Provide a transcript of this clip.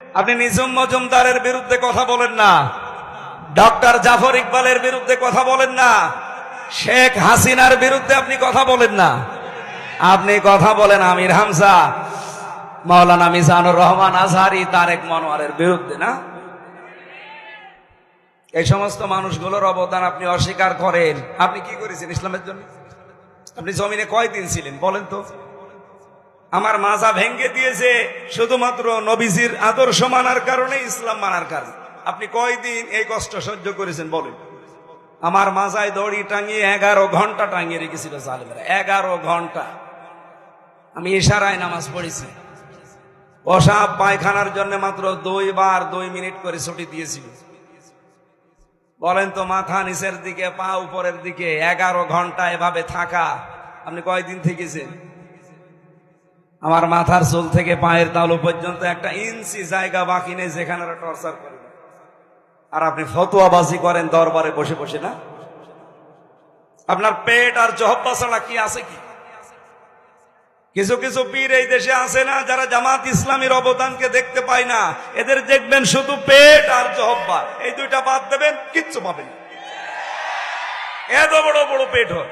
আপনি নিঝুম মজুমদারের বিরুদ্ধে কথা বলেন না, ডক্টর জাফর ইকবালের বিরুদ্ধে কথা বলেন না, শেখ হাসিনার বিরুদ্ধে আপনি কথা বলেন না। আপনি কথা বলেন আমির হামজা, মাওলানা মিজানুর রহমান আজহারি, তারেক মনোয়ারের বিরুদ্ধে না। এই সমস্ত মানুষগুলোর অবদান আপনি অস্বীকার করেন। আপনি কি করেছেন ইসলামের জন্য? আপনি জমিনে কয়দিন ছিলেন বলেন তো? আমার মাজা ভেঙ্গে দিয়েছে শুধুমাত্র নবীজির আদর্শ মানার কারণে, ইসলাম মানার কারণে। আপনি কয়দিন এই কষ্ট সহ্য করেছেন বলেন? আমার মাজায় দড়ি টাঙিয়ে 11 ঘন্টা টাঙিয়ে রেখেছিল জালেমেরা, 11 ঘন্টা। আমি ইশারায় নামাজ পড়েছি। পেশাব পায়খানার জন্য মাত্র 2 বার 2 মিনিট করে ছুটি দিয়েছিল। বলেন তো, মাথা নিচের দিকে পা উপরের দিকে 11 ঘন্টা এভাবে থাকা, আপনি কয়দিন থেকেছেন? আমার মাথার চুল থেকে পায়ের তালু পর্যন্ত 1 ইঞ্চি জায়গা বাকি নেই যেখানে টর্চার করে। আর আপনি ফতোয়াবাজি করেন দরবারে বসে বসে না? আপনার পেট আর জহব্বা ছাড়া কি আছে কি? কিছু কিছু পীর এই দেশে আছে না, যারা জামাত ইসলামীর অবদানকে দেখতে পায় না। এদের দেখবেন শুধু পেট আর জহব্বা, এই দুইটা বাদ দেবেন কিচ্ছু পাবেন। এত বড় বড় পেট হয়।